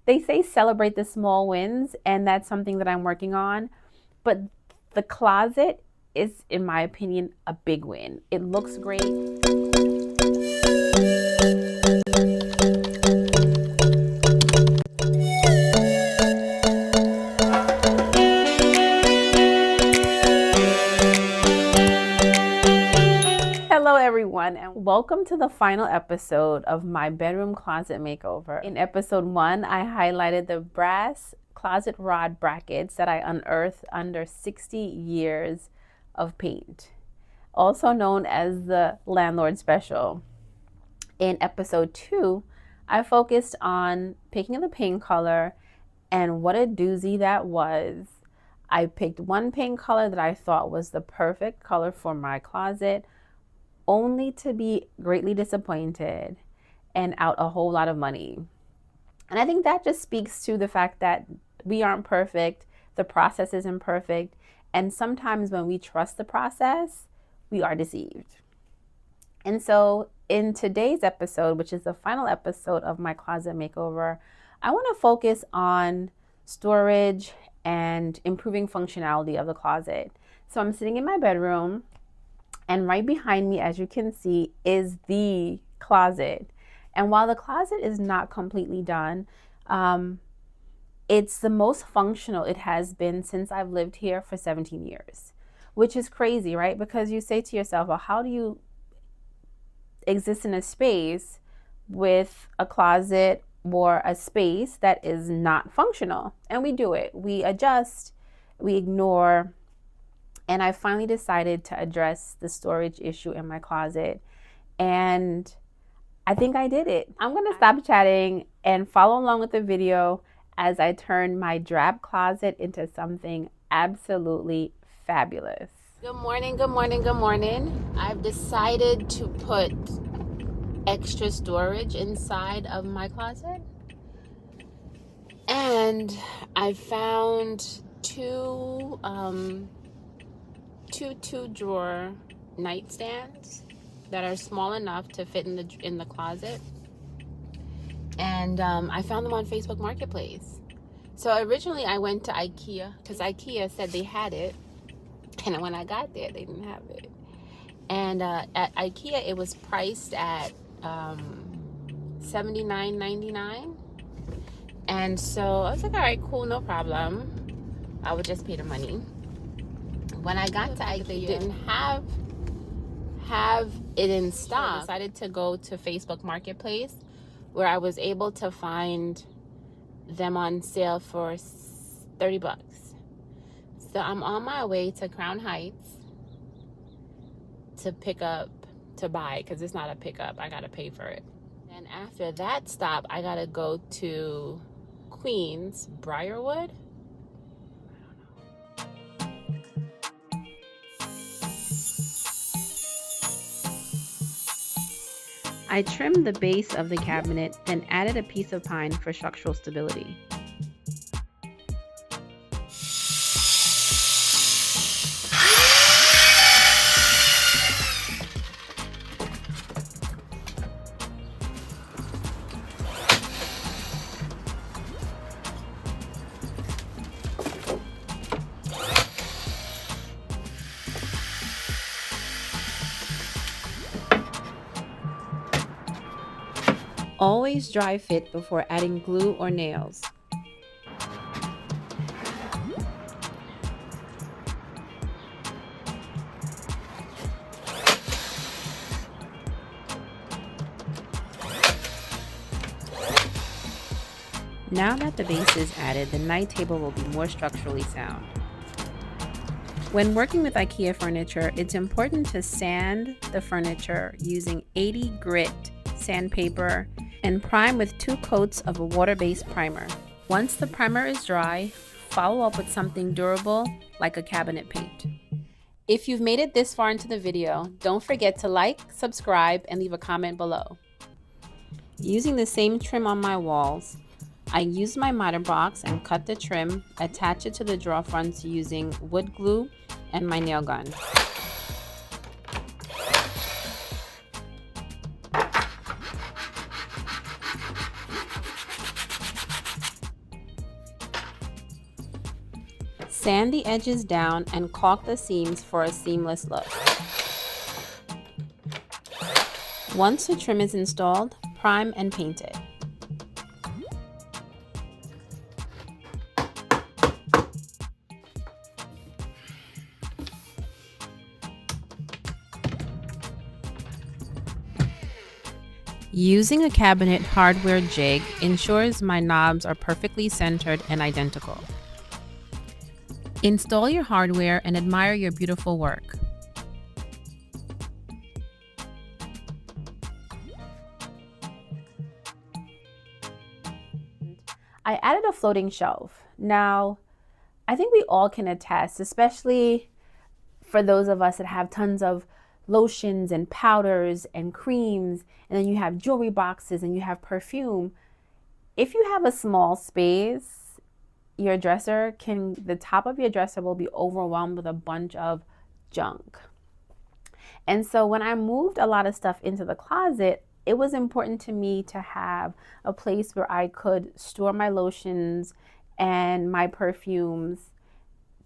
They say celebrate the small wins, and that's something that I'm working on. But the closet is, in my opinion, a big win. It looks great. Hello everyone, and welcome to the final episode of my bedroom closet makeover. In episode 1, I highlighted the brass closet rod brackets that I unearthed under 60 years of paint, also known as the Landlord Special. In episode 2, I focused on picking the paint color, and what a doozy that was. I picked one paint color that I thought was the perfect color for my closet, only to be greatly disappointed and out a whole lot of money. And I think that just speaks to the fact that we aren't perfect, the process isn't perfect, and sometimes when we trust the process, we are deceived. And so in today's episode, which is the final episode of my closet makeover, I want to focus on storage and improving functionality of the closet. So I'm sitting in my bedroom, and right behind me, as you can see, is the closet. And while the closet is not completely done, it's the most functional it has been since I've lived here for 17 years, which is crazy, right? Because you say to yourself, well, how do you exist in a space with a closet or a space that is not functional? And we do it. We adjust, we ignore. And I finally decided to address the storage issue in my closet. And I think I did it. I'm gonna stop chatting and follow along with the video as I turn my drab closet into something absolutely fabulous. Good morning, good morning, good morning. I've decided to put extra storage inside of my closet. And I found two drawer nightstands that are small enough to fit in the closet, and I found them on Facebook Marketplace. So originally I went to IKEA because IKEA said they had it, and when I got there they didn't have it. And at IKEA it was priced at $79.99, and so I was like, all right, cool, no problem, I would just pay the money. When I got to IKEA, they didn't have it in stock. I decided to go to Facebook Marketplace, where I was able to find them on sale for $30. So I'm on my way to Crown Heights to buy, because it's not a pickup. I gotta pay for it. And after that stop, I gotta go to Queens, Briarwood. I trimmed the base of the cabinet, then added a piece of pine for structural stability. Always dry fit before adding glue or nails. Now that the base is added, the night table will be more structurally sound. When working with IKEA furniture, it's important to sand the furniture using 80 grit sandpaper and prime with 2 coats of a water-based primer. Once the primer is dry, follow up with something durable like a cabinet paint. If you've made it this far into the video, don't forget to like, subscribe, and leave a comment below. Using the same trim on my walls, I used my miter box and cut the trim, attach it to the drawer fronts using wood glue and my nail gun. Sand the edges down and caulk the seams for a seamless look. Once the trim is installed, prime and paint it. Using a cabinet hardware jig ensures my knobs are perfectly centered and identical. Install your hardware and admire your beautiful work. I added a floating shelf. Now, I think we all can attest, especially for those of us that have tons of lotions and powders and creams, and then you have jewelry boxes and you have perfume. If you have a small space, the top of your dresser will be overwhelmed with a bunch of junk. And so when I moved a lot of stuff into the closet, it was important to me to have a place where I could store my lotions and my perfumes,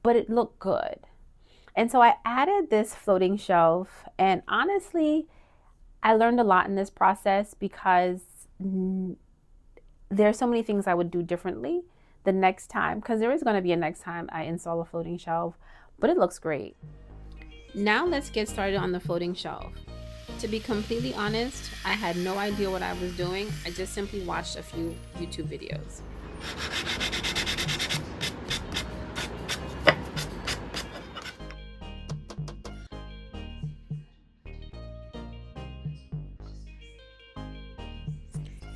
but it looked good. And so I added this floating shelf, and honestly, I learned a lot in this process because there's so many things I would do differently the next time, because there is going to be a next time I install a floating shelf, but it looks great. Now let's get started on the floating shelf. To be completely honest, I had no idea what I was doing. I just simply watched a few YouTube videos.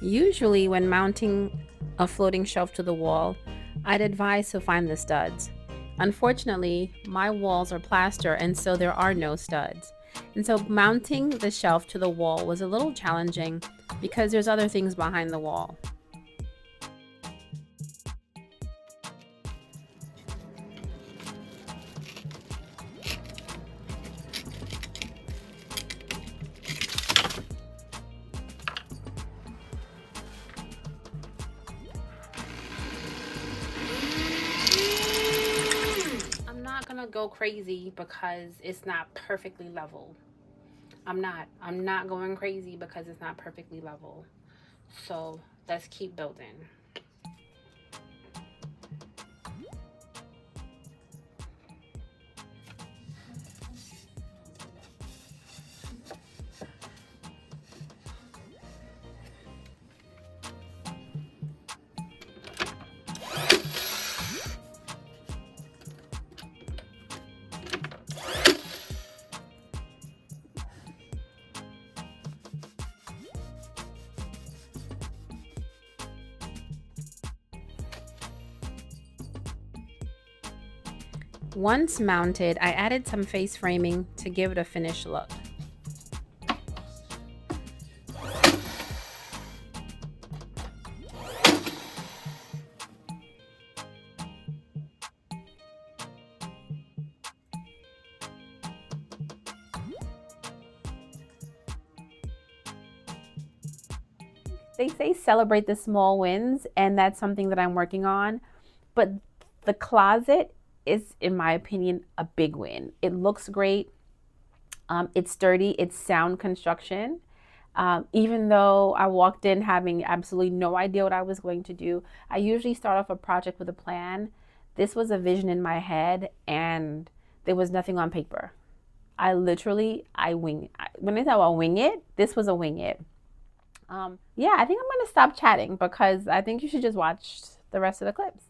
Usually when mounting a floating shelf to the wall, I'd advise to find the studs. Unfortunately, my walls are plaster and so there are no studs. And so mounting the shelf to the wall was a little challenging because there's other things behind the wall. Go crazy because it's not perfectly level. I'm not going crazy because it's not perfectly level. So let's keep building. Once mounted, I added some face framing to give it a finished look. They say celebrate the small wins, and that's something that I'm working on. But the closet is, in my opinion, a big win. It looks great. It's sturdy. It's sound construction. Even though I walked in having absolutely no idea what I was going to do, I usually start off a project with a plan. This was a vision in my head, and there was nothing on paper. I wing it. When I say I'll wing it, this was a wing it. Yeah, I think I'm going to stop chatting because I think you should just watch the rest of the clips.